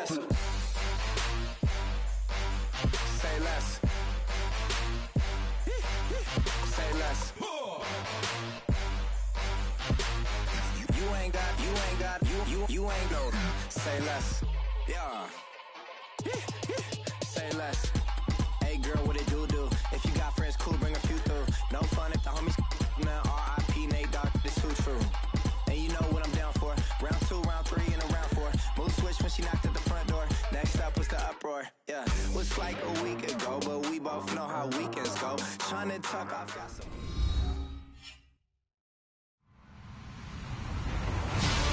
less. Say less. Say less. You ain't go. Say less. Yeah. Say less. Hey girl, what it do? If you got friends, cool, bring a few through. No fun if the homies now R.I.P. Nate Dogg, this too true. And you know what I'm down for. Round 2, round 3, and a round 4. Mood switch when she knocked at the front door. Next up was the uproar. Yeah, was like a week ago, but we both know how weekends go. Trying to talk, I've got some.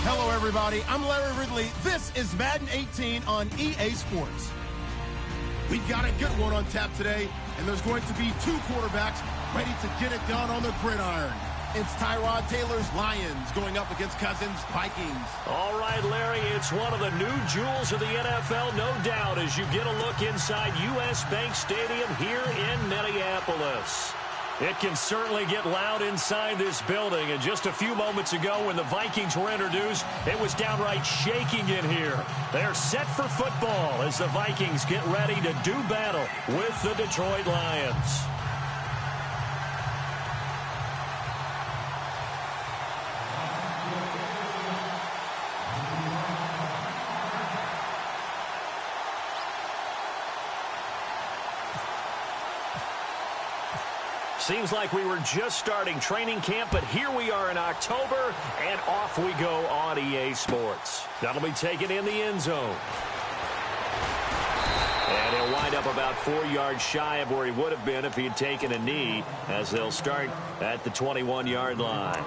Hello, everybody. I'm Larry Ridley. This is Madden 18 on EA Sports. We've got a good one on tap today, and there's going to be 2 quarterbacks ready to get it done on the gridiron. It's Tyrod Taylor's Lions going up against Cousins' Vikings. All right, Larry, it's one of the new jewels of the NFL, no doubt, as you get a look inside U.S. Bank Stadium here in Minneapolis. It can certainly get loud inside this building, and just a few moments ago when the Vikings were introduced, it was downright shaking in here. They're set for football as the Vikings get ready to do battle with the Detroit Lions. Seems like we were just starting training camp, but here we are in October, and off we go on EA Sports. That'll be taken in the end zone. And he'll wind up about 4 yards shy of where he would have been if he had taken a knee, as they'll start at the 21-yard line.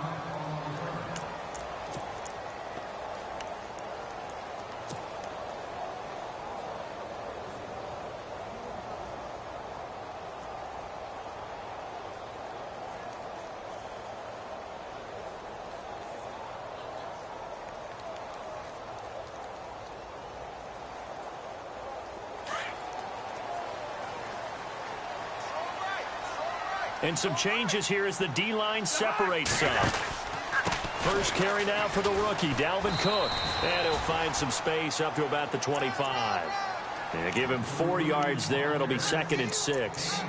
And some changes here as the D-line separates some. First carry now for the rookie, Dalvin Cook. And he'll find some space up to about the 25. And give him 4 yards there. It'll be 2nd and 6.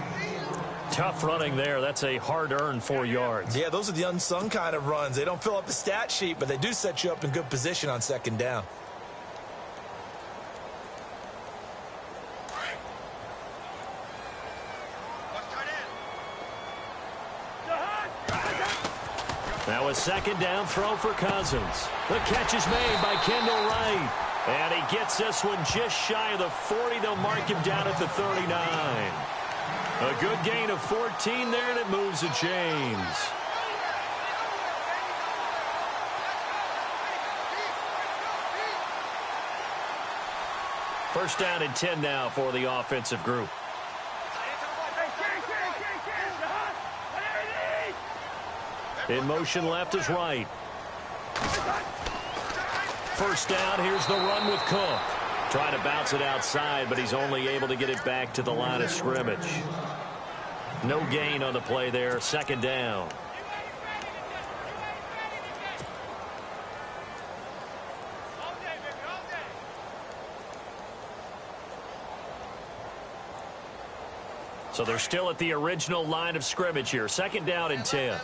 Tough running there. That's a hard-earned 4 yards. Yeah, those are the unsung kind of runs. They don't fill up the stat sheet, but they do set you up in good position on 2nd down. Now a 2nd down throw for Cousins. The catch is made by Kendall Wright. And he gets this one just shy of the 40. They'll mark him down at the 39. A good gain of 14 there, and it moves the chains. First down and 10 now for the offensive group. In motion left is right. First down, here's the run with Cook. Trying to bounce it outside, but he's only able to get it back to the line of scrimmage. No gain on the play there, 2nd down. So they're still at the original line of scrimmage here. 2nd down and 10.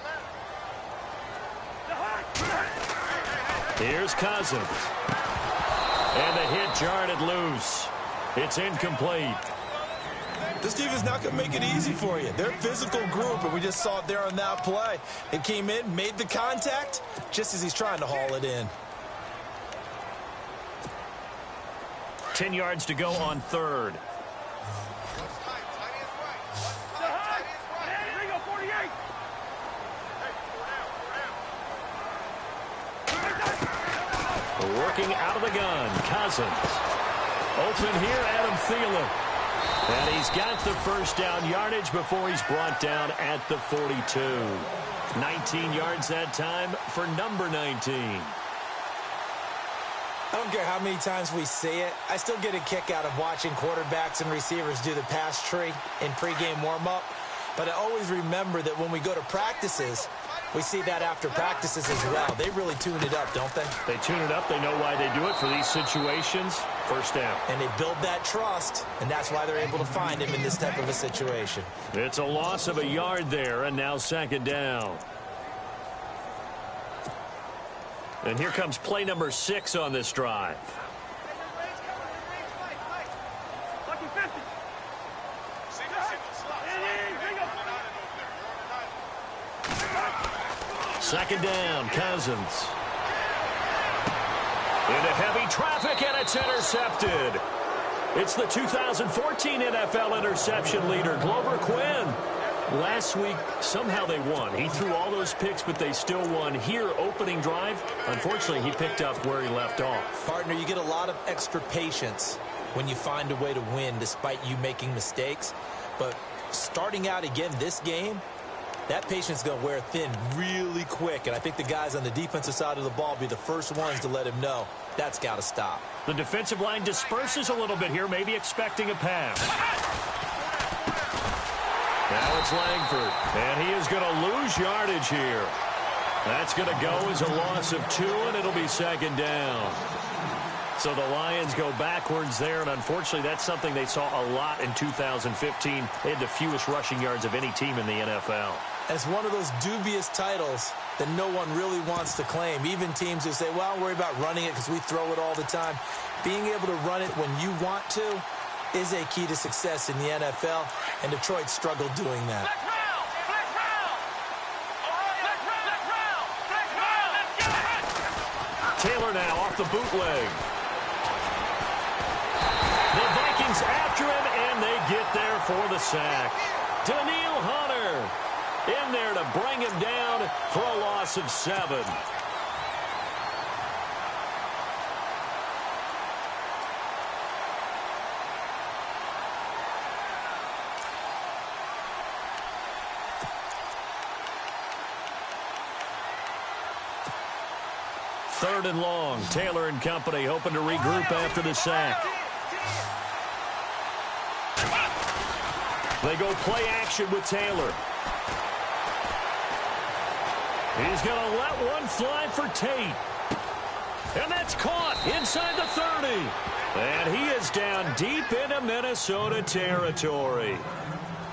Here's Cousins. And the hit jarred it loose. It's incomplete. This defense not going to make it easy for you. They're a physical group, and we just saw it there on that play. It came in, made the contact, just as he's trying to haul it in. 10 yards to go on 3rd. Working out of the gun, Cousins. Open here, Adam Thielen. And he's got the first down yardage before he's brought down at the 42. 19 yards that time for number 19. I don't care how many times we see it. I still get a kick out of watching quarterbacks and receivers do the pass tree in pregame warm-up. But I always remember that when we go to practices, we see that after practices as well. They really tune it up, don't they? They tune it up. They know why they do it for these situations. first down. And they build that trust, and that's why they're able to find him in this type of a situation. It's a loss of a yard there, and now second down. And here comes play number 6 on this drive. Second down, Cousins. Into heavy traffic, and it's intercepted. It's the 2014 NFL interception leader, Glover Quinn. Last week, somehow they won. He threw all those picks, but they still won. Here, opening drive, unfortunately, he picked up where he left off. Partner, you get a lot of extra patience when you find a way to win despite you making mistakes. But starting out again this game, that patience is going to wear thin really quick. And I think the guys on the defensive side of the ball will be the first ones to let him know that's got to stop. The defensive line disperses a little bit here, maybe expecting a pass. Now it's Langford, and he is going to lose yardage here. That's going to go as a loss of 2, and it'll be second down. So the Lions go backwards there, and unfortunately that's something they saw a lot in 2015. They had the fewest rushing yards of any team in the NFL. It's one of those dubious titles that no one really wants to claim. Even teams who say, well, I'll worry about running it because we throw it all the time. Being able to run it when you want to is a key to success in the NFL, and Detroit struggled doing that. Taylor now off the bootleg. The Vikings after him, and they get there for the sack. Daniil Hunter in there to bring him down for a loss of 7. Third and long. Taylor and company hoping to regroup after the sack. They go play action with Taylor. He's going to let one fly for Tate. And that's caught inside the 30. And he is down deep into Minnesota territory.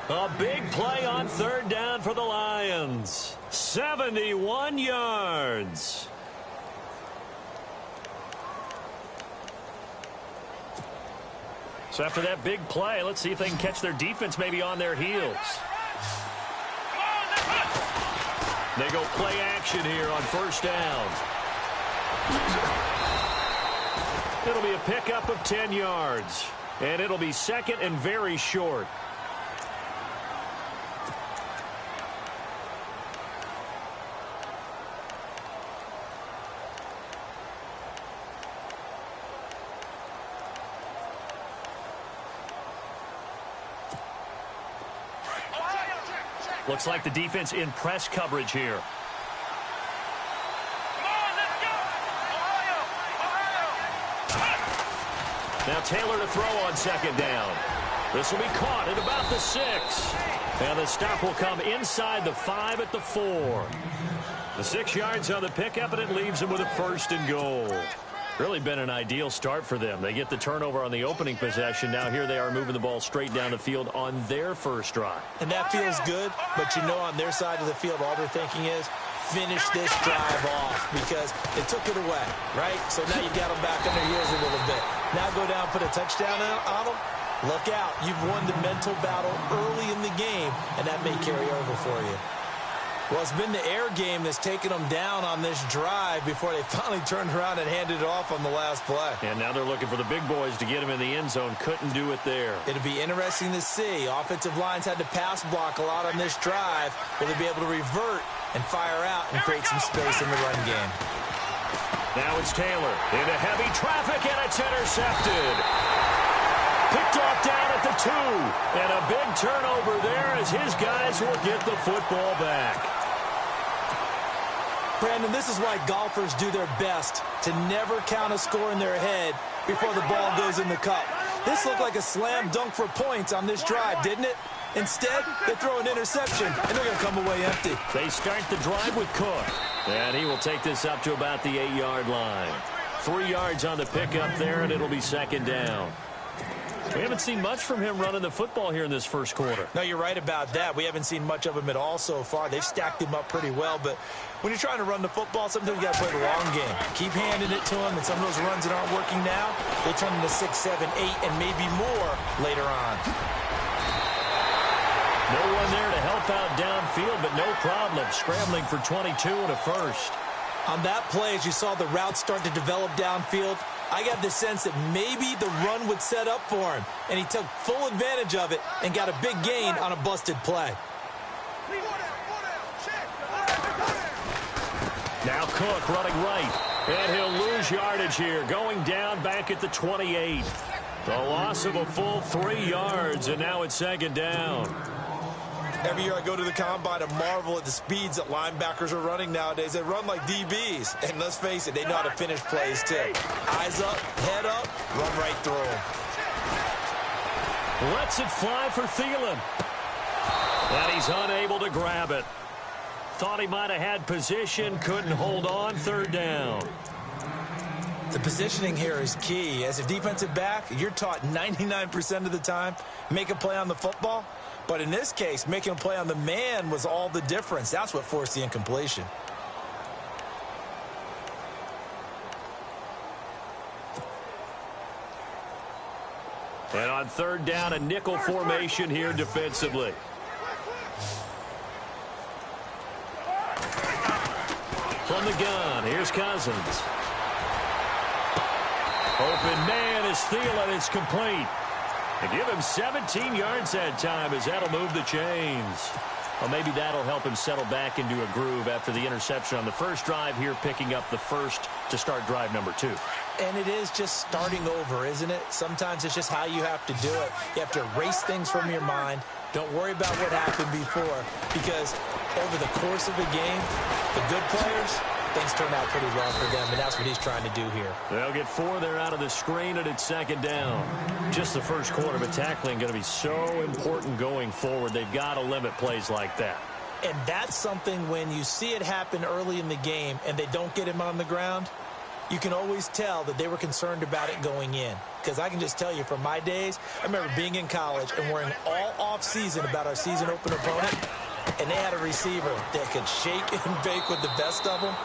A big play on third down for the Lions. 71 yards. So after that big play, let's see if they can catch their defense maybe on their heels. They go play action here on first down. It'll be a pickup of 10 yards. And it'll be second and very short. Looks like the defense in press coverage here. Now Taylor to throw on second down. This will be caught at about the 6. And the stop will come inside the 5 at the 4. The 6 yards on the pickup, and it leaves them with a first and goal. Really been an ideal start for them. They get the turnover on the opening possession. Now here they are moving the ball straight down the field on their first drive. And that feels good, but you know on their side of the field all they're thinking is finish this drive off because they took it away, right? So now you got them back on their heels a little bit. Now go down, put a touchdown on them. Look out. You've won the mental battle early in the game, and that may carry over for you. Well, it's been the air game that's taken them down on this drive before they finally turned around and handed it off on the last play. And now they're looking for the big boys to get him in the end zone. Couldn't do it there. It'll be interesting to see. Offensive lines had to pass block a lot on this drive. Will they be able to revert and fire out and create some space in the run game? Now it's Taylor into heavy traffic, and it's intercepted. Picked off down at the 2. And a big turnover there as his guys will get the football back. Brandon, this is why golfers do their best to never count a score in their head before the ball goes in the cup. This looked like a slam dunk for points on this drive, didn't it? Instead, they throw an interception, and they're going to come away empty. They start the drive with Cook. And he will take this up to about the 8-yard line. 3 yards on the pickup there, and it'll be second down. We haven't seen much from him running the football here in this first quarter. No, you're right about that. We haven't seen much of him at all so far. They've stacked him up pretty well, but when you're trying to run the football, sometimes you got to play the long game. Keep handing it to him, and some of those runs that aren't working now, they turn into 6, 7, 8, and maybe more later on. No one there to help out downfield, but no problem. Scrambling for 22 and a first. On that play, as you saw the route start to develop downfield, I got the sense that maybe the run would set up for him, and he took full advantage of it and got a big gain on a busted play. Now Cook running right, and he'll lose yardage here, going down back at the 28. The loss of a full 3 yards, and now it's second down. Every year I go to the combine and marvel at the speeds that linebackers are running nowadays. They run like DBs. And let's face it, they know how to finish plays too. Eyes up, head up, run right through them. Lets it fly for Thielen. And he's unable to grab it. Thought he might have had position, couldn't hold on, third down. The positioning here is key. As a defensive back, you're taught 99% of the time, make a play on the football. But in this case, making a play on the man was all the difference. That's what forced the incompletion. And on third down, a nickel formation here defensively. From the gun, here's Cousins. Open man is Thielen. It's complete. And give him 17 yards that time as that'll move the chains. Well, maybe that'll help him settle back into a groove after the interception on the first drive here, picking up the first to start drive number 2. And it is just starting over, isn't it? Sometimes it's just how you have to do it. You have to erase things from your mind. Don't worry about what happened before, because over the course of the game, the good players, things turn out pretty well for them, and that's what he's trying to do here. They'll get 4 there out of the screen, and it's second down. Just the first quarter, but tackling going to be so important going forward. They've got to limit plays like that. And that's something when you see it happen early in the game and they don't get him on the ground, you can always tell that they were concerned about it going in. Because I can just tell you from my days, I remember being in college and worrying all off-season about our season open opponent, and they had a receiver that could shake and bake with the best of them.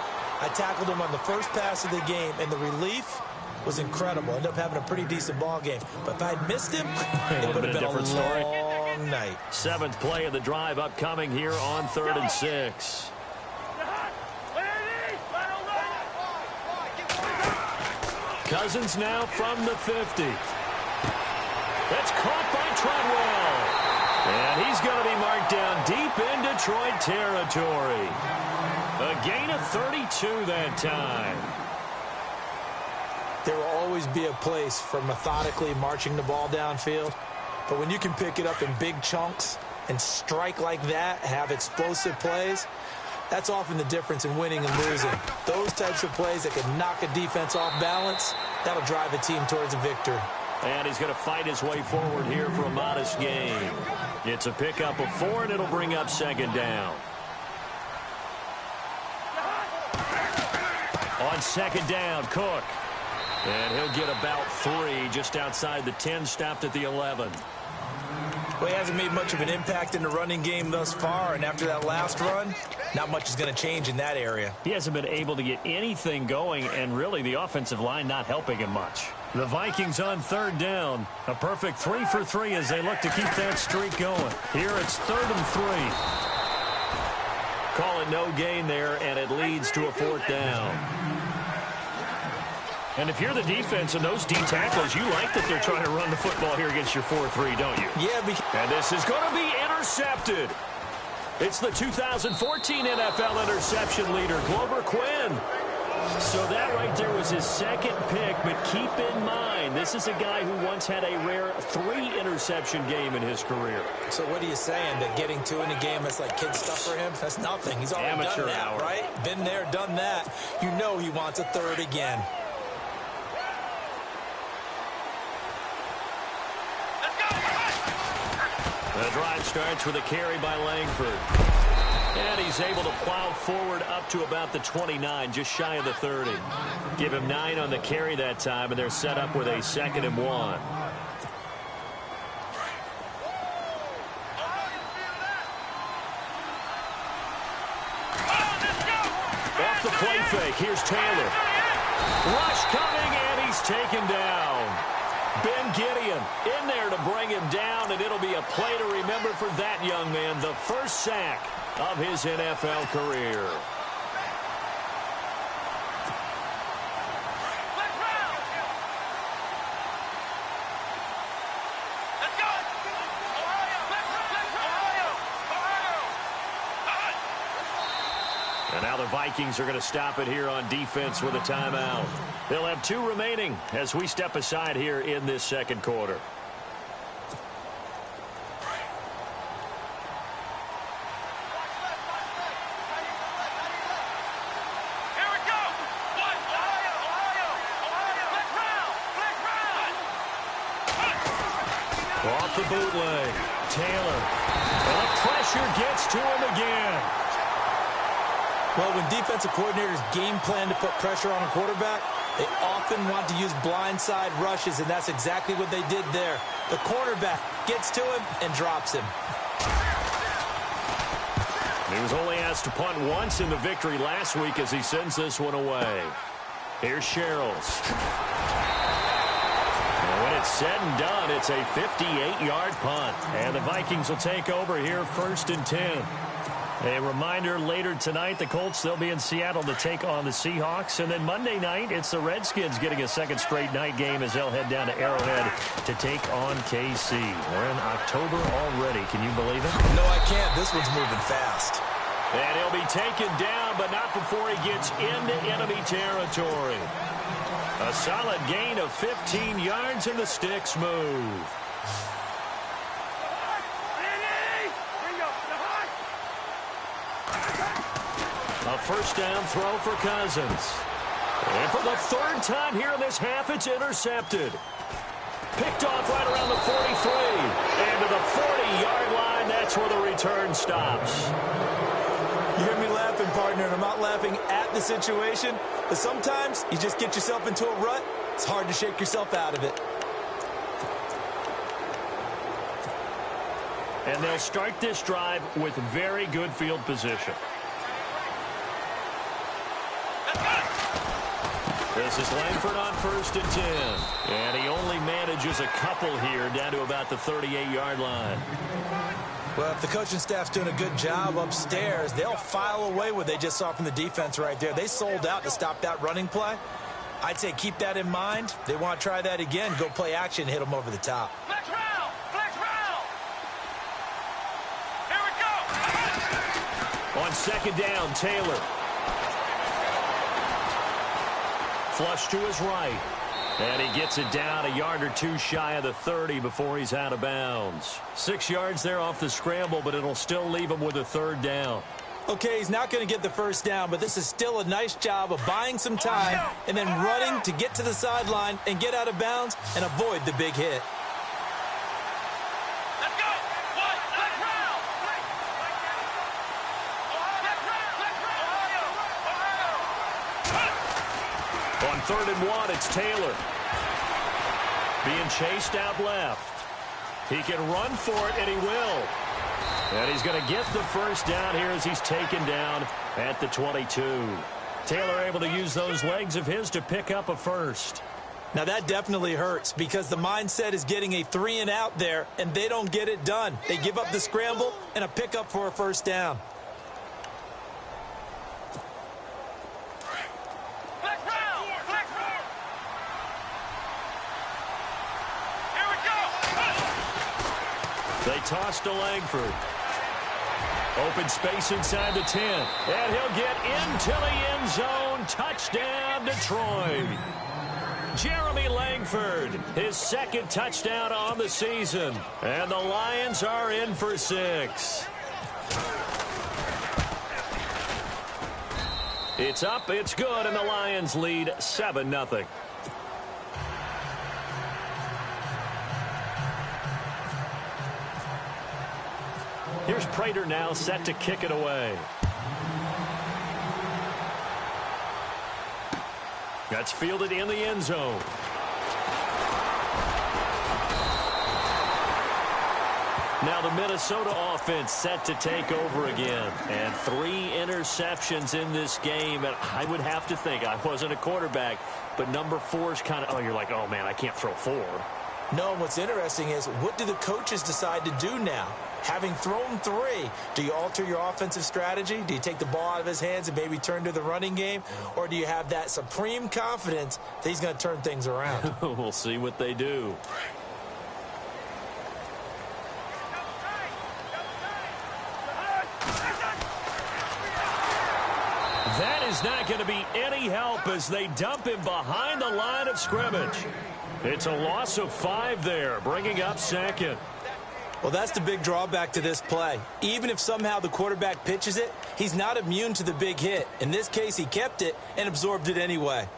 I tackled him on the first pass of the game, and the relief was incredible. Ended up having a pretty decent ball game. But if I'd missed him, it would have been a long night. 7th play of the drive upcoming here on 3rd and 6. Cousins now from the 50. That's caught by Treadwell. And he's going to be marked down deep in Detroit territory. A gain of 32 that time. There will always be a place for methodically marching the ball downfield. But when you can pick it up in big chunks and strike like that, have explosive plays, that's often the difference in winning and losing. Those types of plays that can knock a defense off balance, that'll drive a team towards a victory. And he's going to fight his way forward here for a modest gain. It's a pickup of 4, and it'll bring up second down. On second down, Cook. And he'll get about 3 just outside the 10, stopped at the 11. Well, he hasn't made much of an impact in the running game thus far, and after that last run, not much is going to change in that area. He hasn't been able to get anything going, and really the offensive line not helping him much. The Vikings on third down. A perfect 3 for 3 as they look to keep that streak going. Here it's 3rd and 3. Call it no gain there, and it leads to a 4th down. And if you're the defense and those D tackles, you like that they're trying to run the football here against your 4-3, don't you? Yeah. And this is going to be intercepted. It's the 2014 NFL interception leader, Glover Quinn. So that right there was his 2nd pick, but keep in mind, this is a guy who once had a rare 3-interception game in his career. So what are you saying, that getting 2 in a game is like kid stuff for him? That's nothing. He's already Amateur done that, hour. right? Been there, done that. You know he wants a 3rd again. The drive starts with a carry by Langford. And he's able to plow forward up to about the 29, just shy of the 30. Give him 9 on the carry that time, and they're set up with a 2nd and 1. Off the play fake, here's Taylor. Rush coming, and he's taken down. Ben Gideon in there to bring him down, and it'll be a play to remember for that young man. The first sack of his NFL career. And now the Vikings are going to stop it here on defense with a timeout. They'll have 2 remaining as we step aside here in this second quarter. Off the bootleg, Taylor. And the pressure gets to him again. Well, when defensive coordinators game plan to put pressure on a quarterback, they often want to use blindside rushes, and that's exactly what they did there. The cornerback gets to him and drops him. He was only asked to punt once in the victory last week as he sends this one away. Here's Sherrills. And when it's said and done, it's a 58-yard punt. And the Vikings will take over here 1st and 10. A reminder, later tonight, the Colts, they'll be in Seattle to take on the Seahawks. And then Monday night, it's the Redskins getting a second straight night game as they'll head down to Arrowhead to take on KC. We're in October already. Can you believe it? No, I can't. This one's moving fast. And he'll be taken down, but not before he gets into enemy territory. A solid gain of 15 yards, and the sticks move. A first down throw for Cousins. And for the 3rd time here in this half, it's intercepted. Picked off right around the 43. And to the 40-yard line, that's where the return stops. You hear me laughing, partner, and I'm not laughing at the situation, but sometimes you just get yourself into a rut. It's hard to shake yourself out of it. And they'll start this drive with very good field position. This is Langford on 1st and 10. And he only manages a couple here down to about the 38-yard line. Well, if the coaching staff's doing a good job upstairs, they'll file away what they just saw from the defense right there. They sold out to stop that running play. I'd say keep that in mind. They want to try that again, go play action, hit them over the top. Flex round! Flex round! Here we go! On 2nd down, Taylor. Flush to his right. And he gets it down a yard or 2 shy of the 30 before he's out of bounds. 6 yards there off the scramble, but it'll still leave him with a 3rd down. Okay, he's not going to get the first down, but this is still a nice job of buying some time and then running to get to the sideline and get out of bounds and avoid the big hit. Let's go! One, flex round! On 3rd and 1, it's Taylor. Being chased out left. He can run for it, and he will. And he's going to get the first down here as he's taken down at the 22. Taylor able to use those legs of his to pick up a first. Now, that definitely hurts because the mindset is getting a 3-and-out there, and they don't get it done. They give up the scramble and a pickup for a first down. They toss to Langford. Open space inside the 10. And he'll get into the end zone. Touchdown, Detroit. Jeremy Langford, his 2nd touchdown on the season. And the Lions are in for 6. It's up, it's good, and the Lions lead 7-0. Here's Prater now set to kick it away. That's fielded in the end zone. Now the Minnesota offense set to take over again. And 3 interceptions in this game. And I would have to think, I wasn't a quarterback, but number 4 is kind of, you're like, oh, man, I can't throw 4. No, and what's interesting is, what do the coaches decide to do now? Having thrown 3, do you alter your offensive strategy? Do you take the ball out of his hands and maybe turn to the running game? Or do you have that supreme confidence that he's going to turn things around? We'll see what they do. That is not going to be any help as they dump him behind the line of scrimmage. It's a loss of 5 there, bringing up second. Well, that's the big drawback to this play. Even if somehow the quarterback pitches it, he's not immune to the big hit. In this case, he kept it and absorbed it anyway.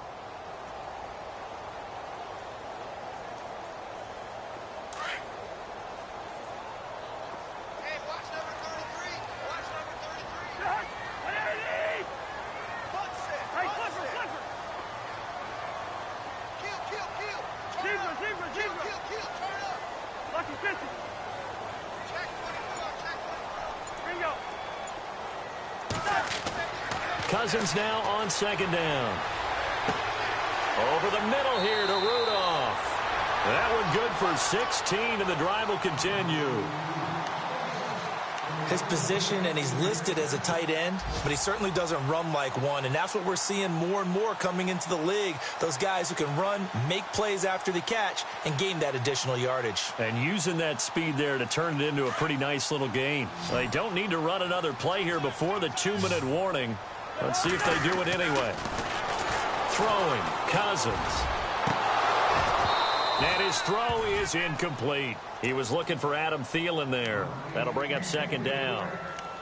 Cousins now on second down. Over the middle here to Rudolph. That one good for 16, and the drive will continue. His position, and he's listed as a tight end, but he certainly doesn't run like one, and that's what we're seeing more and more coming into the league. Those guys who can run, make plays after the catch, and gain that additional yardage. And using that speed there to turn it into a pretty nice little gain. They don't need to run another play here before the 2-minute warning. Let's see if they do it anyway. Throwing, Cousins. And his throw is incomplete. He was looking for Adam Thielen there. That'll bring up second down.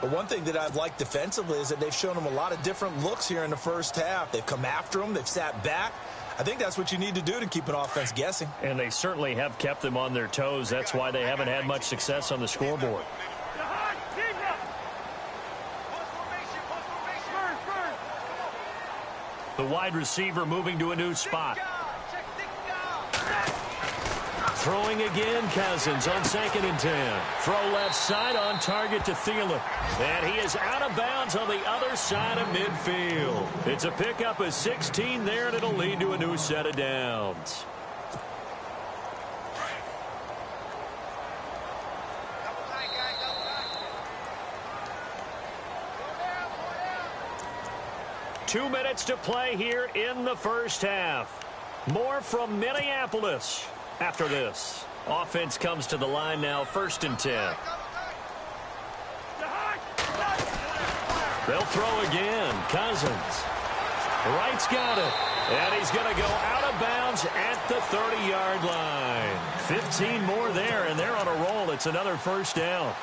But one thing that I've liked defensively is that they've shown him a lot of different looks here in the first half. They've come after him. They've sat back. I think that's what you need to do to keep an offense guessing. And they certainly have kept them on their toes. That's why they haven't had much success on the scoreboard. The wide receiver moving to a new spot. Throwing again, Cousins on 2nd and 10. Throw left side on target to Thielen. And he is out of bounds on the other side of midfield. It's a pickup of 16 there, and it'll lead to a new set of downs. Two minutes to play here in the first half. More from Minneapolis after this. Offense comes to the line now, 1st and 10. They'll throw again. Cousins. Wright's got it. And he's going to go out of bounds at the 30-yard line. 15 more there, and they're on a roll. It's another first down.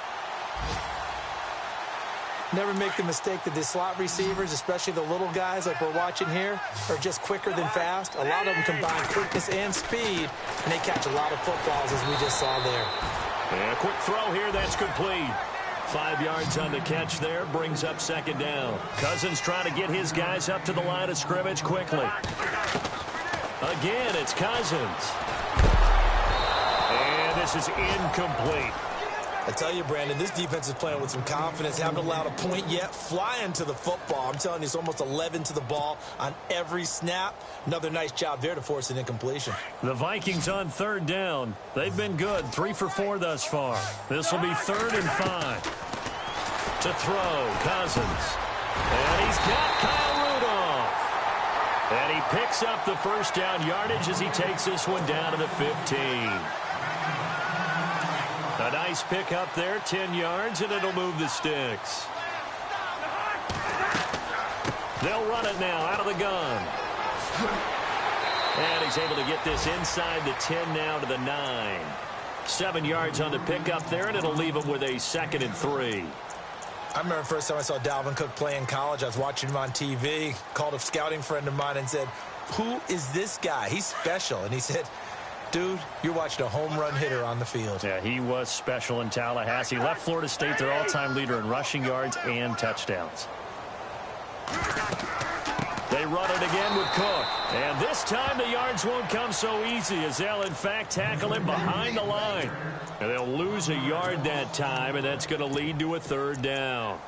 Never make the mistake that the slot receivers, especially the little guys like we're watching here, are just quicker than fast. A lot of them combine quickness and speed, and they catch a lot of footballs, as we just saw there. And a quick throw here, that's complete. 5 yards on the catch there, brings up second down. Cousins trying to get his guys up to the line of scrimmage quickly. Again, it's Cousins. And this is incomplete. I tell you, Brandon, this defense is playing with some confidence. Haven't allowed a point yet. Flying to the football. I'm telling you, it's almost 11 to the ball on every snap. Another nice job there to force an incompletion. The Vikings on 3rd down. They've been good. 3 for 4 thus far. This will be 3rd and 5. To throw, Cousins. And he's got Kyle Rudolph. And he picks up the first down yardage as he takes this one down to the 15. A nice pick up there, 10 yards, and it'll move the sticks. They'll run it now out of the gun. And he's able to get this inside the 10 now to the 9. 7 yards on the pickup there, and it'll leave him with a 2nd and 3. I remember the first time I saw Dalvin Cook play in college. I was watching him on TV, called a scouting friend of mine and said, "Who is this guy? He's special." And he said, Dude, you're watching a home run hitter on the field. Yeah, he was special in Tallahassee. Left Florida State their all-time leader in rushing yards and touchdowns. They run it again with Cook. And this time the yards won't come so easy as they'll, in fact, tackle him behind the line. And they'll lose a yard that time, and that's going to lead to a third down.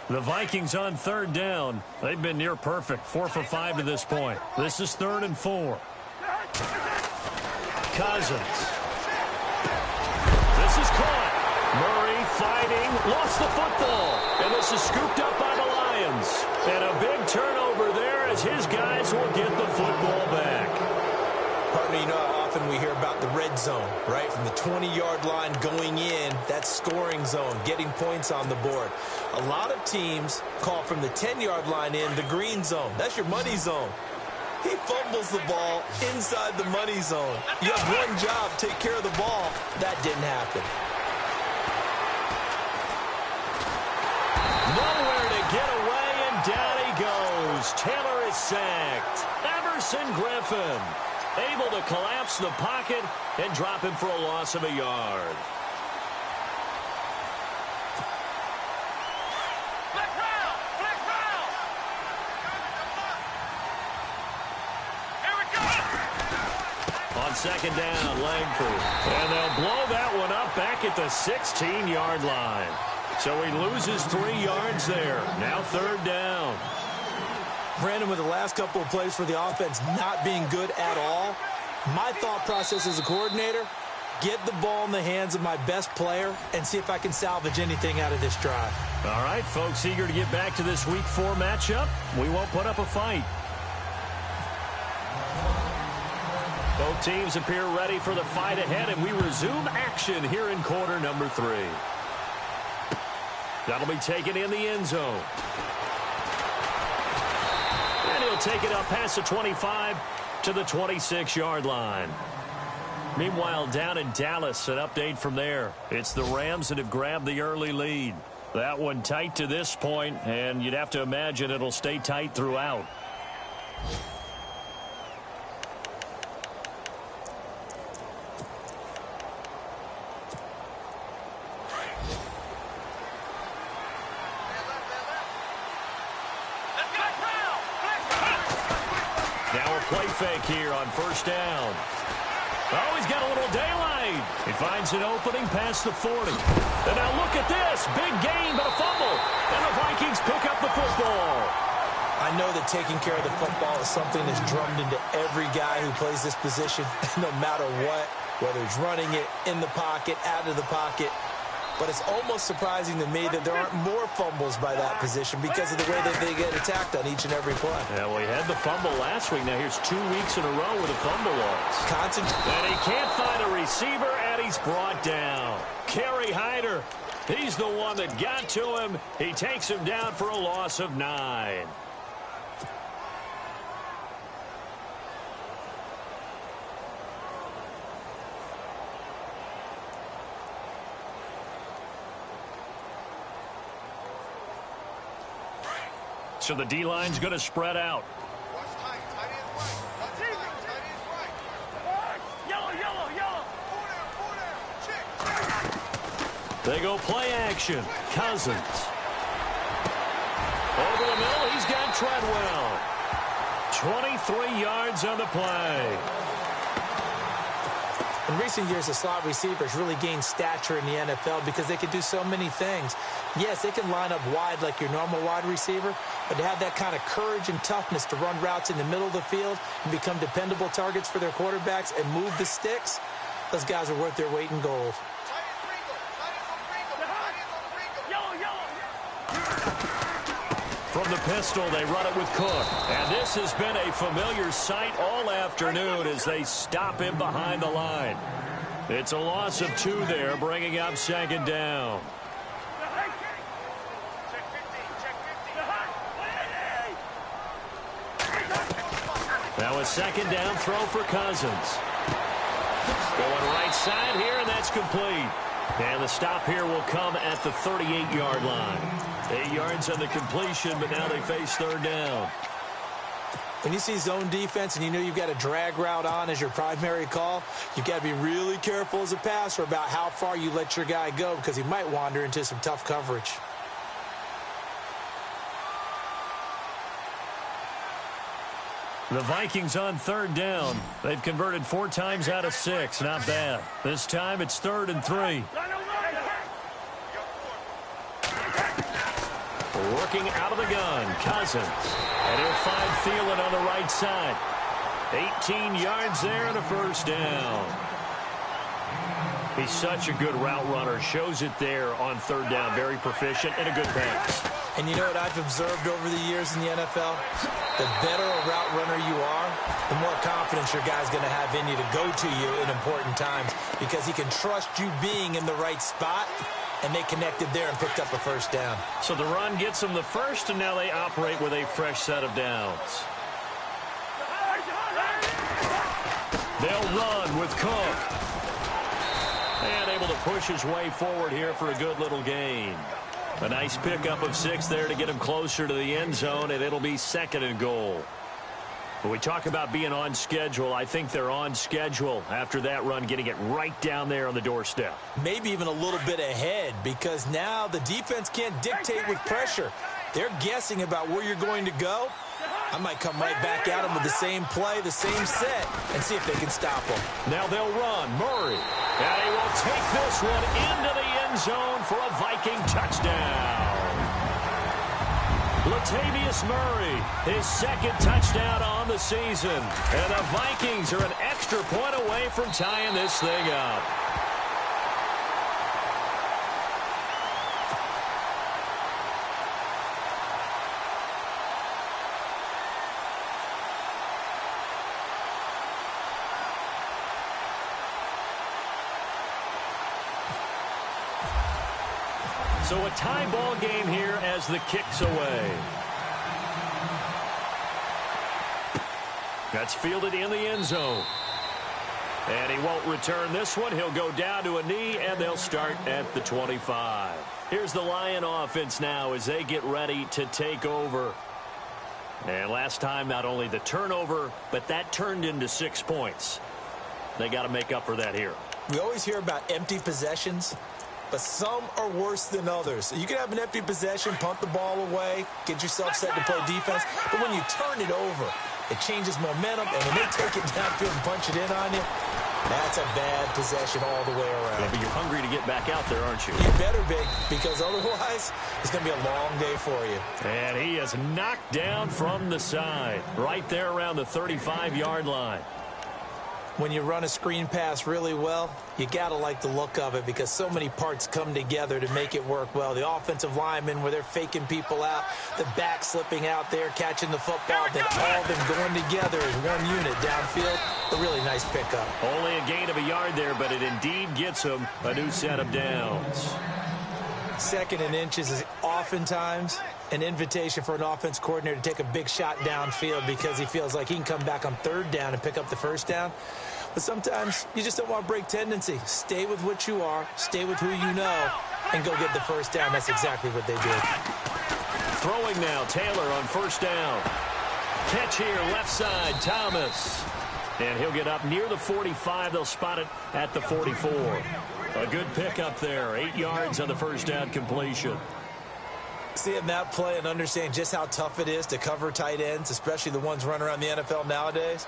The Vikings on third down. They've been near perfect, 4 for 5 to this point. This is 3rd and 4. Cousins. This is caught. Murray fighting, lost the football. And this is scooped up by the Lions. And a big turnover there as his guys will get the football back. Partner, you know how often we hear about the red zone, right? From the 20-yard line going in, that's scoring zone, getting points on the board. A lot of teams call from the 10-yard line in the green zone. That's your money zone. He fumbles the ball inside the money zone. You have one job, take care of the ball. That didn't happen. Nowhere to get away, and down he goes. Taylor is sacked. Everson Griffin able to collapse the pocket and drop him for a loss of a yard. On second down, Langford. And they'll blow that one up back at the 16-yard line. So he loses 3 yards there. Now third down. Brandon, with the last couple of plays for the offense not being good at all, my thought process as a coordinator, get the ball in the hands of my best player and see if I can salvage anything out of this drive. All right, folks, eager to get back to this Week 4 matchup. We won't put up a fight. Both teams appear ready for the fight ahead, and we resume action here in quarter number 3. That'll be taken in the end zone. And he'll take it up past the 25 to the 26-yard line. Meanwhile, down in Dallas, an update from there. It's the Rams that have grabbed the early lead. That one tight to this point, and you'd have to imagine it'll stay tight throughout. Play fake here on first down. Oh, he's got a little daylight. He finds an opening past the 40. And now look at this. Big gain, but a fumble. And the Vikings pick up the football. I know that taking care of the football is something that's drummed into every guy who plays this position, no matter what, whether it's running it, in the pocket, out of the pocket. But it's almost surprising to me that there aren't more fumbles by that position because of the way that they get attacked on each and every play. Yeah, well, he had the fumble last week. Now here's 2 weeks in a row with a fumble loss. And he can't find a receiver, and he's brought down. Kerry Hyder, he's the one that got to him. He takes him down for a loss of 9. So the D-line's going to spread out. They go play action. Cousins. Over the middle, he's got Treadwell. 23 yards on the play. In recent years, the slot receivers really gained stature in the NFL because they can do so many things. Yes, they can line up wide like your normal wide receiver, but to have that kind of courage and toughness to run routes in the middle of the field and become dependable targets for their quarterbacks and move the sticks, those guys are worth their weight in gold. From the pistol, they run it with Cook. And this has been a familiar sight all afternoon as they stop him behind the line. It's a loss of 2 there, bringing up second down. Now a second down throw for Cousins. Going right side here, and that's complete. And the stop here will come at the 38-yard line. 8 yards on the completion, but now they face third down. When you see zone defense and you know you've got a drag route on as your primary call, you've got to be really careful as a passer about how far you let your guy go because he might wander into some tough coverage. The Vikings on third down. They've converted 4 times out of 6. Not bad. This time it's 3rd and 3. Working out of the gun, Cousins. And he'll find Thielen on the right side. 18 yards there and a first down. He's such a good route runner. Shows it there on third down. Very proficient and a good pass. And you know what I've observed over the years in the NFL? The better a route runner you are, the more confidence your guy's going to have in you to go to you in important times because he can trust you being in the right spot, and they connected there and picked up a first down. So the run gets them the first, and now they operate with a fresh set of downs. They'll run with Cook. And able to push his way forward here for a good little gain. A nice pickup of 6 there to get him closer to the end zone, and it'll be 2nd and goal. When we talk about being on schedule, I think they're on schedule after that run, getting it right down there on the doorstep. Maybe even a little bit ahead because now the defense can't dictate with pressure. They're guessing about where you're going to go. I might come right back at them with the same play, the same set, and see if they can stop them. Now they'll run. Murray. And he will take this one into the end zone for a Viking touchdown. Latavius Murray, his 2nd touchdown on the season. And the Vikings are an extra point away from tying this thing up. So a tie ball game here as the kick's away. That's fielded in the end zone. And he won't return this one. He'll go down to a knee, and they'll start at the 25. Here's the Lion offense now as they get ready to take over. And last time, not only the turnover, but that turned into 6 points. They got to make up for that here. We always hear about empty possessions, but some are worse than others. You can have an empty possession, punt the ball away, get yourself set to play defense, but when you turn it over, it changes momentum, and when they take it downfield and punch it in on you, that's a bad possession all the way around. Yeah, but you're hungry to get back out there, aren't you? You better be, because otherwise, it's going to be a long day for you. And he is knocked down from the side, right there around the 35-yard line. When you run a screen pass really well, you got to like the look of it because so many parts come together to make it work well. The offensive linemen where they're faking people out, the back slipping out there, catching the football, then all of them going together as one unit downfield. A really nice pickup. Only a gain of a yard there, but it indeed gets him a new set of downs. 2nd and inches is oftentimes an invitation for an offense coordinator to take a big shot downfield because he feels like he can come back on 3rd down and pick up the first down. But sometimes you just don't want to break tendency. Stay with what you are, stay with who you know, and go get the first down. That's exactly what they did. Throwing now, Taylor on 1st down. Catch here, left side, Thomas. And he'll get up near the 45. They'll spot it at the 44. A good pickup there. 8 yards on the first down completion. Seeing that play and understand just how tough it is to cover tight ends, especially the ones running around the NFL nowadays,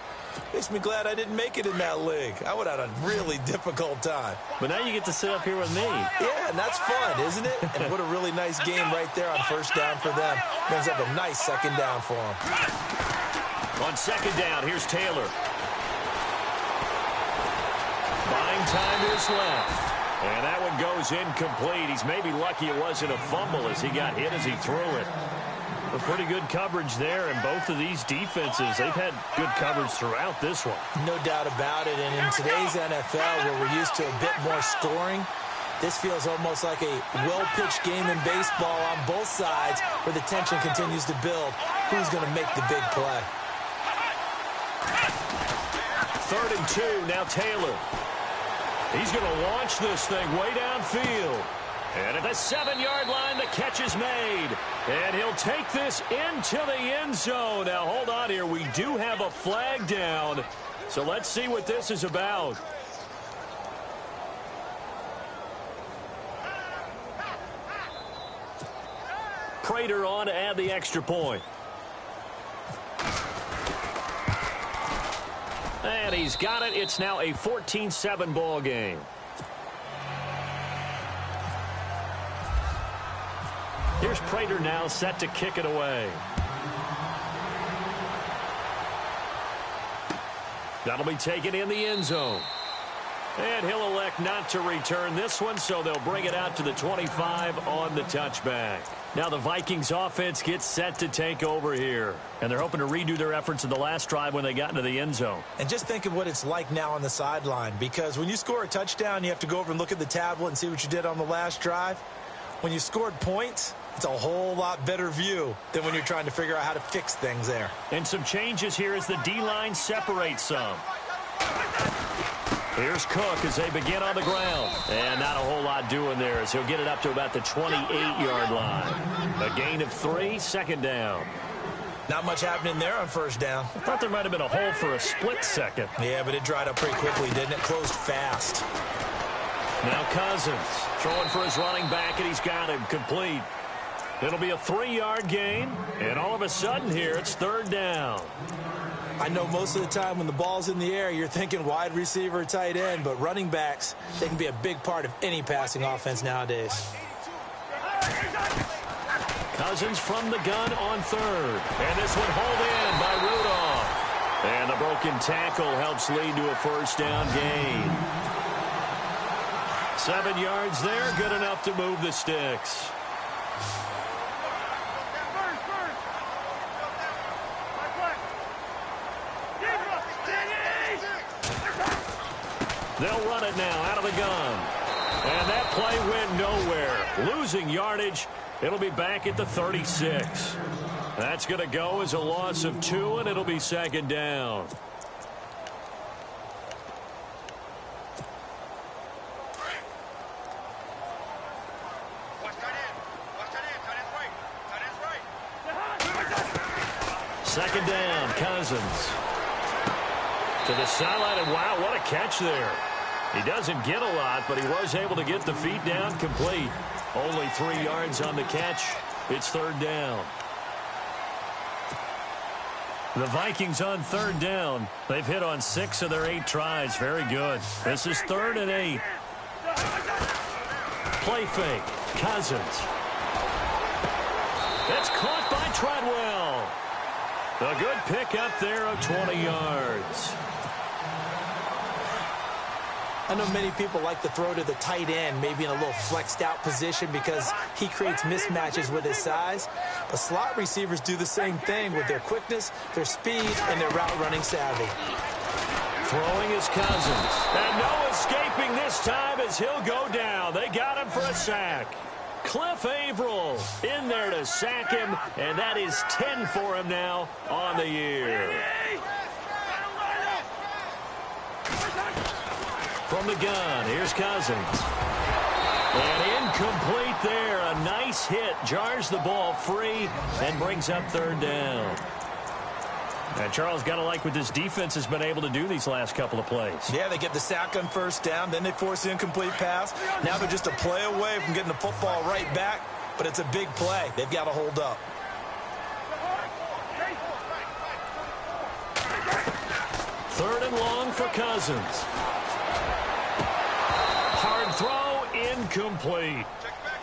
makes me glad I didn't make it in that league. I would have had a really difficult time. But now you get to sit up here with me. Yeah, and that's fun, isn't it? And what a really nice game right there on 1st down for them. Brings up a nice 2nd down for them. On 2nd down, here's Taylor. Buying time is left. And that one goes incomplete. He's maybe lucky it wasn't a fumble as he got hit as he threw it. But pretty good coverage there, and both of these defenses, they've had good coverage throughout this one. No doubt about it. And in today's NFL, where we're used to a bit more scoring, this feels almost like a well-pitched game in baseball on both sides where the tension continues to build. Who's going to make the big play? 3rd and 2, now Taylor. He's going to launch this thing way downfield. And at the 7-yard line, the catch is made. And he'll take this into the end zone. Now, hold on here. We do have a flag down. So let's see what this is about. Prater on to add the extra point. And he's got it. It's now a 14-7 ball game. Here's Prater now set to kick it away. That'll be taken in the end zone. And he'll elect not to return this one, so they'll bring it out to the 25 on the touchback. Now the Vikings offense gets set to take over here. And they're hoping to redo their efforts in the last drive when they got into the end zone. And just think of what it's like now on the sideline, because when you score a touchdown, you have to go over and look at the tablet and see what you did on the last drive. When you scored points, it's a whole lot better view than when you're trying to figure out how to fix things there. And some changes here as the D-line separates some. Here's Cook as they begin on the ground. And not a whole lot doing there as he'll get it up to about the 28-yard line. A gain of 3, second down. Not much happening there on first down. I thought there might have been a hole for a split second. Yeah, but it dried up pretty quickly, didn't it? Closed fast. Now Cousins throwing for his running back, and he's got him complete. It'll be a 3-yard gain, and all of a sudden here it's third down. I know most of the time when the ball's in the air, you're thinking wide receiver or tight end, but running backs, they can be a big part of any passing offense nowadays. Cousins from the gun on third. And this one hauled in by Rudolph. And the broken tackle helps lead to a first down gain. 7 yards there, good enough to move the sticks. They'll run it now out of the gun. And that play went nowhere. Losing yardage. It'll be back at the 36. That's going to go as a loss of 2, and it'll be second down. Second down, Cousins. To the sideline, and wow, what a catch there. He doesn't get a lot, but he was able to get the feet down complete. Only 3 yards on the catch. It's third down. The Vikings on third down. They've hit on 6 of their 8 tries. Very good. This is 3rd and 8. Play fake. Cousins. That's caught by Treadwell. A good pickup there of 20 yards. I know many people like to throw to the tight end, maybe in a little flexed out position because he creates mismatches with his size. But slot receivers do the same thing with their quickness, their speed, and their route running savvy. Throwing is Cousins. And no escaping this time as he'll go down. They got him for a sack. Cliff Averill in there to sack him, and that is 10 for him now on the year. From the gun, here's Cousins. And incomplete there. A nice hit. Jars the ball free and brings up third down. And Charles, got to like what this defense has been able to do these last couple of plays. Yeah, they get the sack on first down, then they force the incomplete pass. Now they're just a play away from getting the football right back, but it's a big play. They've got to hold up. Third and long for Cousins. Hard throw, incomplete.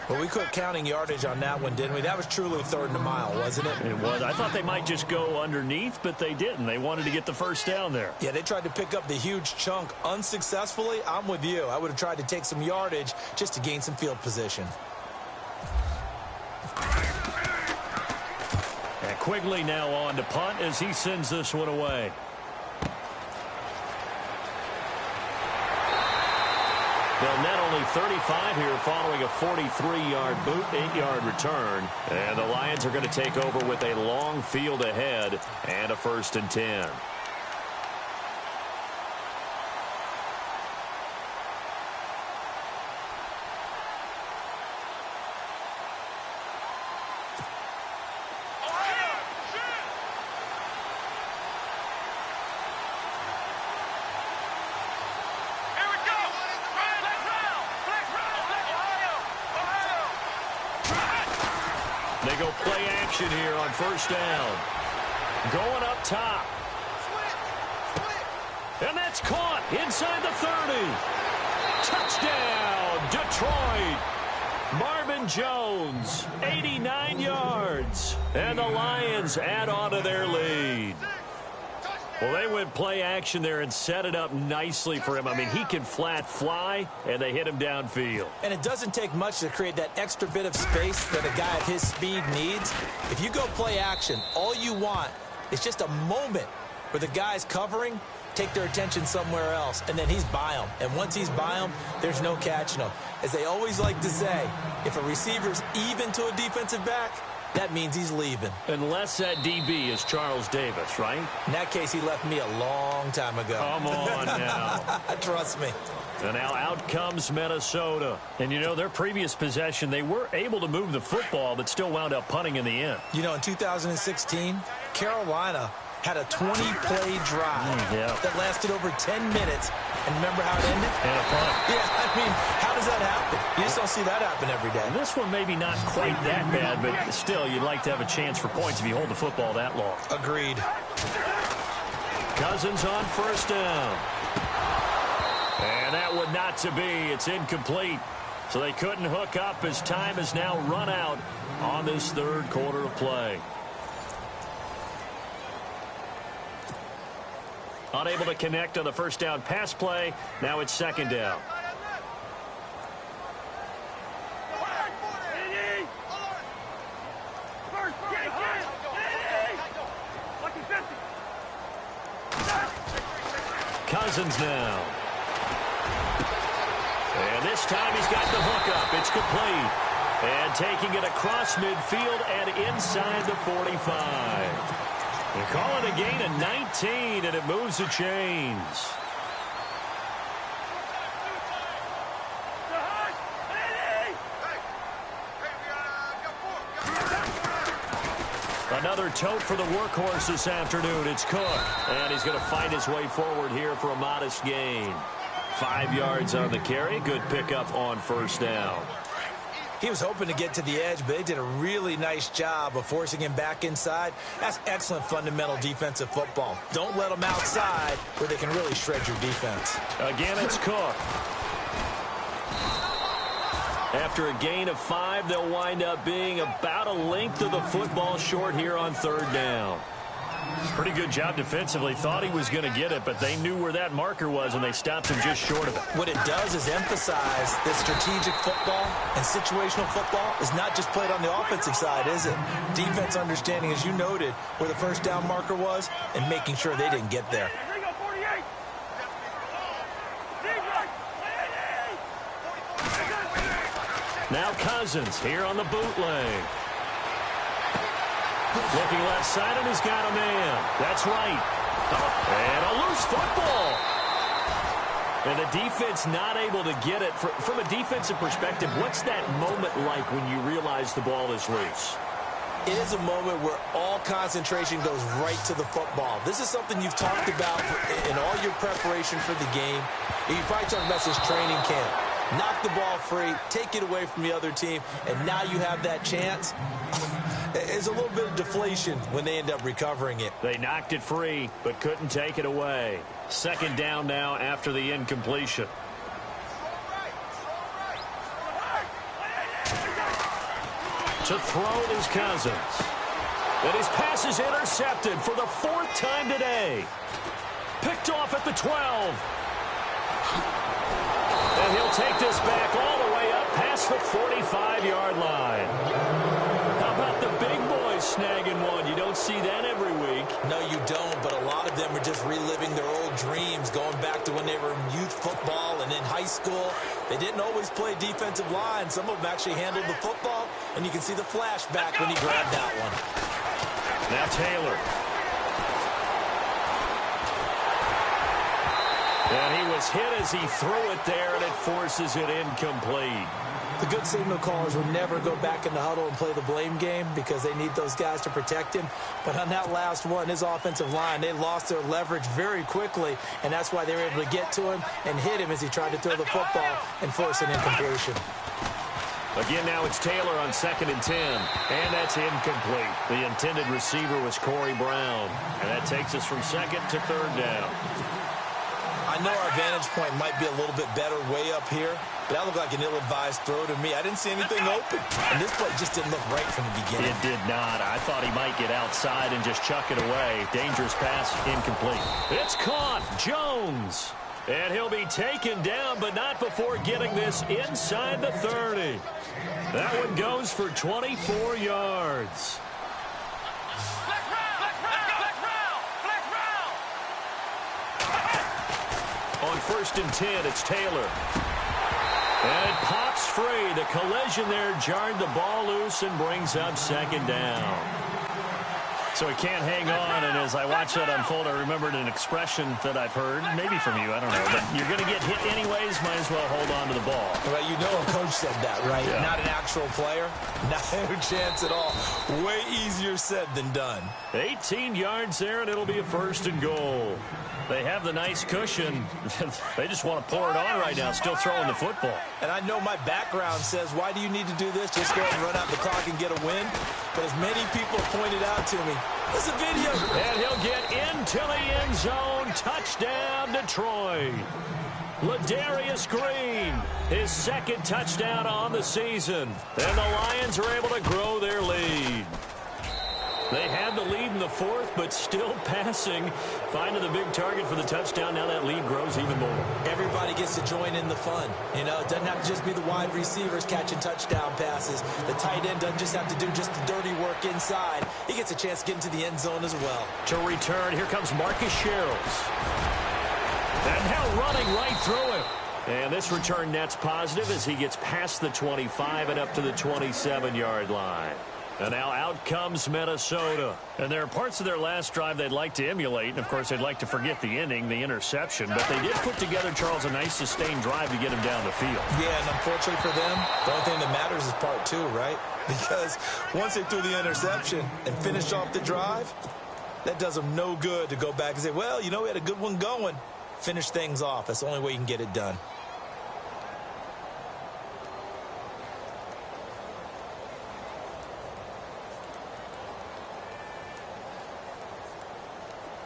Well, we quit counting yardage on that one, didn't we? That was truly 3rd and a mile, wasn't it? It was. I thought they might just go underneath, but they didn't. They wanted to get the first down there. Yeah, they tried to pick up the huge chunk unsuccessfully. I'm with you. I would have tried to take some yardage just to gain some field position. And Quigley now on to punt as he sends this one away. They'll net only 35 here following a 43-yard boot, 8-yard return. And the Lions are going to take over with a long field ahead and a 1st and 10. They go play action here on first down. Going up top. And that's caught inside the 30. Touchdown, Detroit. Marvin Jones, 89 yards. And the Lions add on to their lead. Well, they went play action there and set it up nicely for him. I mean, he can flat fly, and they hit him downfield. And it doesn't take much to create that extra bit of space that a guy of his speed needs. If you go play action, all you want is just a moment where the guy's covering, take their attention somewhere else, and then he's by them. And once he's by them, there's no catching him. As they always like to say, if a receiver's even to a defensive back, that means he's leaving. Unless that DB is Charles Davis, right? In that case, he left me a long time ago. Come on now. Trust me. And now out comes Minnesota. And, you know, their previous possession, they were able to move the football, but still wound up punting in the end. You know, in 2016, Carolina had a 20-play drive that lasted over 10 minutes. And remember how it ended? And a punt. Yeah, I mean, how does that happen? You just don't see that happen every day. And this one maybe not quite that bad, but still, you'd like to have a chance for points if you hold the football that long. Agreed. Cousins on first down. And that one not to be. It's incomplete. So they couldn't hook up as time has now run out on this third quarter of play. Unable to connect on the first down pass play. Now it's second down. Cousins now. And this time he's got the hook up. It's complete. And taking it across midfield and inside the 45. They call it a gain of 19, and it moves the chains. Another tote for the workhorse this afternoon. It's Cook, and he's going to find his way forward here for a modest gain. 5 yards on the carry. Good pickup on first down. He was hoping to get to the edge, but they did a really nice job of forcing him back inside. That's excellent fundamental defensive football. Don't let them outside where they can really shred your defense. Again, it's Cook. After a gain of 5, they'll wind up being about a length of the football short here on third down. Pretty good job defensively. Thought he was going to get it, but they knew where that marker was, and they stopped him just short of it. What it does is emphasize that strategic football and situational football is not just played on the offensive side, is it? Defense understanding, as you noted, where the first down marker was and making sure they didn't get there. Now Cousins here on the bootleg. Looking left side, and he's got a man. That's right. And a loose football. And the defense not able to get it. From a defensive perspective, what's that moment like when you realize the ball is loose? It is a moment where all concentration goes right to the football. This is something you've talked about in all your preparation for the game. You probably talked about this training camp. Knock the ball free, take it away from the other team, and now you have that chance. There's a little bit of deflation when they end up recovering it. They knocked it free, but couldn't take it away. Second down now after the incompletion. To throw is Cousins. And his pass is intercepted for the 4th time today. Picked off at the 12. And he'll take this back all the way up past the 45-yard line. How about the big boys snagging one? You don't see that every week. No, you don't, but a lot of them are just reliving their old dreams, going back to when they were in youth football and in high school. They didn't always play defensive line. Some of them actually handled the football, and you can see the flashback when he grabbed that one. Now Taylor. And he was hit as he threw it there, and it forces it incomplete. The good signal callers would never go back in the huddle and play the blame game because they need those guys to protect him. But on that last one, his offensive line, they lost their leverage very quickly, and that's why they were able to get to him and hit him as he tried to throw the football and force an incompletion. Again, now it's Taylor on 2nd and 10. And that's incomplete. The intended receiver was Corey Brown. And that takes us from 2nd to 3rd down. I know our vantage point might be a little bit better way up here, but that looked like an ill-advised throw to me. I didn't see anything open. And this play just didn't look right from the beginning. It did not. I thought he might get outside and just chuck it away. Dangerous pass, incomplete. It's caught. Jones. And he'll be taken down, but not before getting this inside the 30. That one goes for 24 yards. On 1st and 10, it's Taylor. And it pops free. The collision there jarred the ball loose and brings up 2nd down. So he can't hang on, and as I watch that unfold, I remembered an expression that I've heard, maybe from you, I don't know, but you're going to get hit anyways, might as well hold on to the ball. Well, you know a coach said that, right? Yeah. Not an actual player. Not a chance at all. Way easier said than done. 18 yards there, and it'll be a 1st and goal. They have the nice cushion. They just want to pour it on right now, still throwing the football. And I know my background says, why do you need to do this? Just go ahead and run out the clock and get a win. But as many people have pointed out to me, this is a video. And he'll get into the end zone. Touchdown, Detroit. Ladarius Green, his 2nd touchdown on the season. And the Lions are able to grow their lead. They had the lead in the 4th, but still passing. Finding the big target for the touchdown. Now that lead grows even more. Everybody gets to join in the fun. You know, it doesn't have to just be the wide receivers catching touchdown passes. The tight end doesn't just have to do just the dirty work inside. He gets a chance to get into the end zone as well. To return, here comes Marcus Sherrills. And now running right through him. And this return net's positive as he gets past the 25 and up to the 27-yard line. And now out comes Minnesota. And there are parts of their last drive they'd like to emulate. And, of course, they'd like to forget the ending, the interception. But they did put together, Charles, a nice sustained drive to get him down the field. Yeah, and unfortunately for them, the only thing that matters is part 2, right? Because once they threw the interception and finished off the drive, that does them no good to go back and say, well, you know, we had a good one going. Finish things off. That's the only way you can get it done.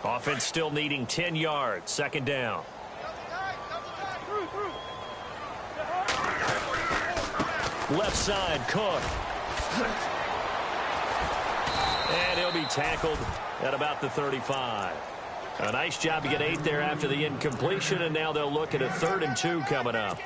Offense still needing 10 yards. 2nd down. Left side, Cook. And he'll be tackled at about the 35. A nice job to get 8 there after the incompletion, and now they'll look at a 3rd and 2 coming up.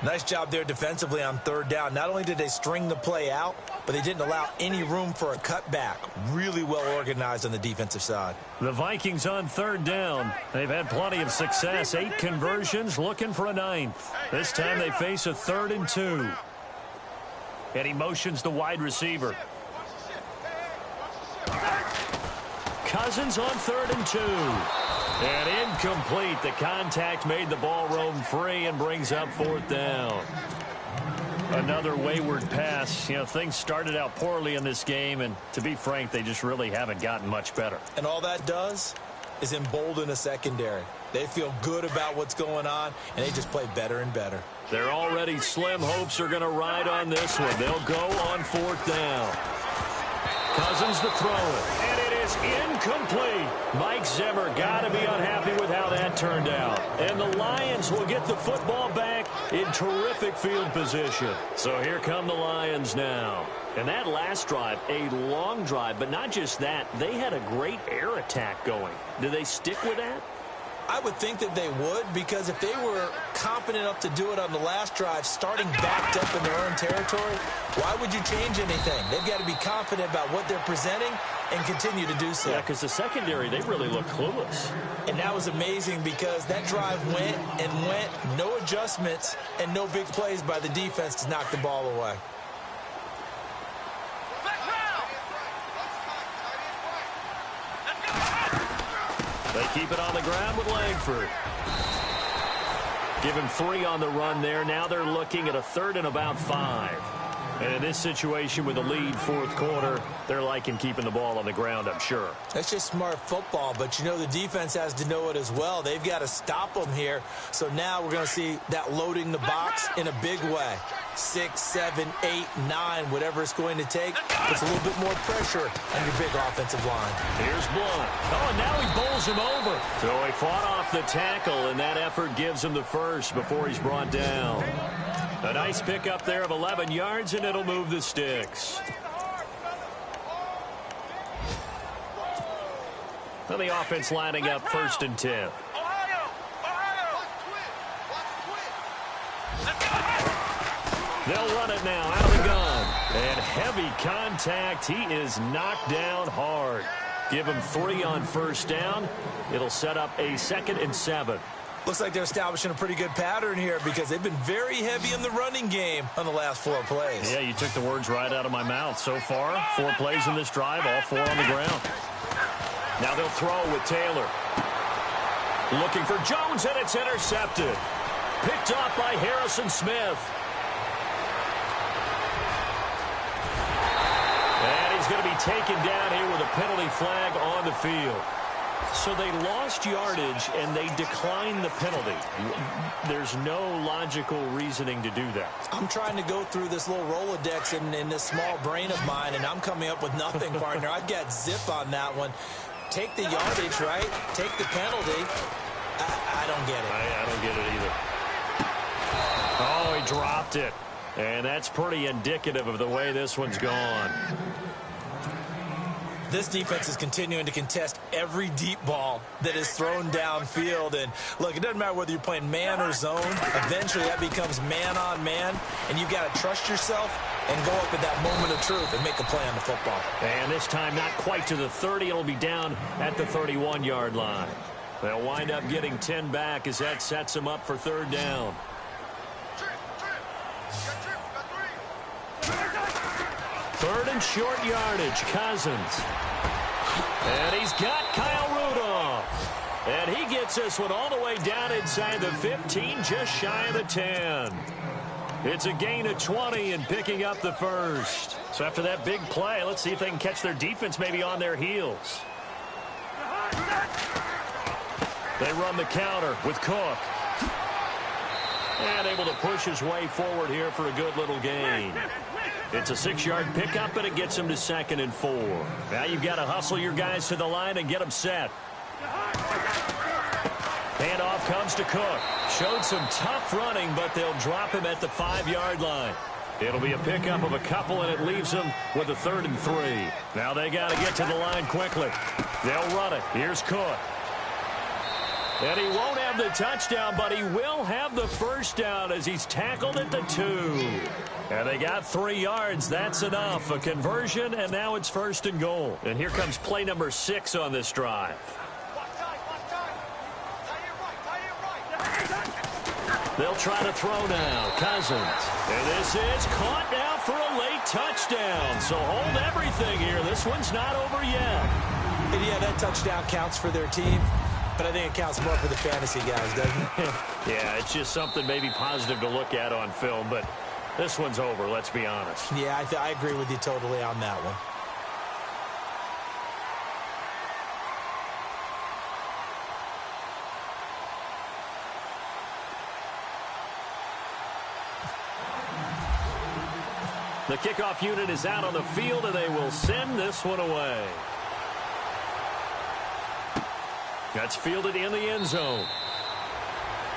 Nice job there defensively on 3rd down. Not only did they string the play out, but they didn't allow any room for a cutback. Really well organized on the defensive side. The Vikings on 3rd down. They've had plenty of success. 8 conversions, looking for a 9th. This time they face a 3rd and 2. And he motions the wide receiver. Cousins on 3rd and 2. And incomplete. The contact made the ball roam free and brings up 4th down. Another wayward pass. You know, things started out poorly in this game, and to be frank, they just really haven't gotten much better. And all that does is embolden a secondary. They feel good about what's going on, and they just play better and better. Their already slim hopes are going to ride on this one. They'll go on 4th down. Cousins to throw it, and it is incomplete. Mike Zimmer got to be unhappy with how that turned out. And the Lions will get the football back in terrific field position. So here come the Lions now. And that last drive, a long drive, but not just that. They had a great air attack going. Do they stick with that? I would think that they would, because if they were confident enough to do it on the last drive, starting backed up in their own territory, why would you change anything? They've got to be confident about what they're presenting and continue to do so. Yeah, because the secondary, they really look clueless. And that was amazing because that drive went and went, no adjustments, and no big plays by the defense to knock the ball away. They keep it on the ground with Langford. Give him 3 on the run there. Now they're looking at a 3rd and about 5. And in this situation with the lead 4th quarter, they're liking keeping the ball on the ground, I'm sure. That's just smart football, but you know the defense has to know it as well. They've got to stop them here. So now we're going to see that loading the box in a big way. 6, 7, 8, 9, whatever it's going to take. It's a little bit more pressure on your big offensive line. Here's Blunt. Oh, and now he bowls him over. So he fought off the tackle, and that effort gives him the first before he's brought down. A nice pickup there of 11 yards, and it'll move the sticks. Well, the offense lining up 1st and 10. They'll run it now out of the gun. And heavy contact. He is knocked down hard. Give him 3 on 1st down. It'll set up a 2nd and 7. Looks like they're establishing a pretty good pattern here because they've been very heavy in the running game on the last 4 plays. Yeah, you took the words right out of my mouth. So far, 4 plays in this drive, all 4 on the ground. Now they'll throw with Taylor. Looking for Jones, and it's intercepted. Picked off by Harrison Smith. And he's going to be taken down here with a penalty flag on the field. So they lost yardage, and they declined the penalty. There's no logical reasoning to do that. I'm trying to go through this little Rolodex in this small brain of mine, and I'm coming up with nothing, partner. I've got zip on that one. Take the yardage, right? Take the penalty. I don't get it. I don't get it either. Oh, he dropped it. And that's pretty indicative of the way this one's gone. This defense is continuing to contest every deep ball that is thrown downfield. And, look, it doesn't matter whether you're playing man or zone. Eventually, that becomes man-on-man, and you've got to trust yourself and go up at that moment of truth and make a play on the football. And this time, not quite to the 30. It'll be down at the 31-yard line. They'll wind up getting 10 back as that sets them up for 3rd down. Third and short yardage, Cousins. And he's got Kyle Rudolph. And he gets this one all the way down inside the 15, just shy of the 10. It's a gain of 20 and picking up the first. So after that big play, let's see if they can catch their defense maybe on their heels. They run the counter with Cook. And able to push his way forward here for a good little gain. It's a 6-yard pickup, and it gets him to 2nd and 4. Now you've got to hustle your guys to the line and get them set. Handoff comes to Cook. Showed some tough running, but they'll drop him at the 5-yard line. It'll be a pickup of a couple, and it leaves them with a 3rd and 3. Now they got to get to the line quickly. They'll run it. Here's Cook. And he won't have the touchdown, but he will have the first down as he's tackled at the 2. And they got 3 yards. That's enough. A conversion, and now it's 1st and goal. And here comes play number 6 on this drive. They'll try to throw now. Cousins. And this is caught now for a late touchdown. So hold everything here. This one's not over yet. And yeah, that touchdown counts for their team. But I think it counts more for the fantasy guys, doesn't it? Yeah, it's just something maybe positive to look at on film, but this one's over, let's be honest. Yeah, I agree with you totally on that one. The kickoff unit is out on the field, and they will send this one away. That's fielded in the end zone.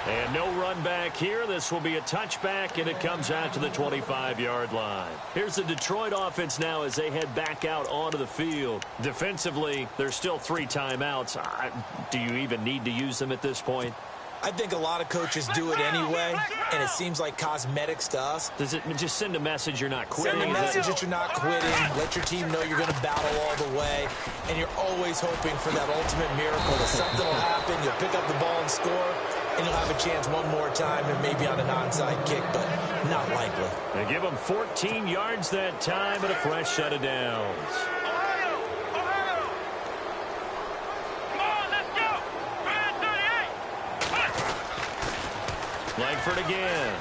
And no run back here. This will be a touchback, and it comes out to the 25-yard line. Here's the Detroit offense now as they head back out onto the field. Defensively, there's still 3 timeouts. Do you even need to use them at this point? I think a lot of coaches do it anyway, and it seems like cosmetics to us. Does it just send a message you're not quitting? Send a message that you're not quitting. Let your team know you're going to battle all the way, and you're always hoping for that ultimate miracle that something will happen, you'll pick up the ball and score, and you'll have a chance one more time and maybe on an onside kick, but not likely. They give them 14 yards that time and a fresh set of downs. Langford again.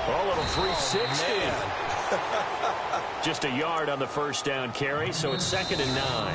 Oh, little 360. Oh, Just a yard on the first down carry, so it's 2nd and 9.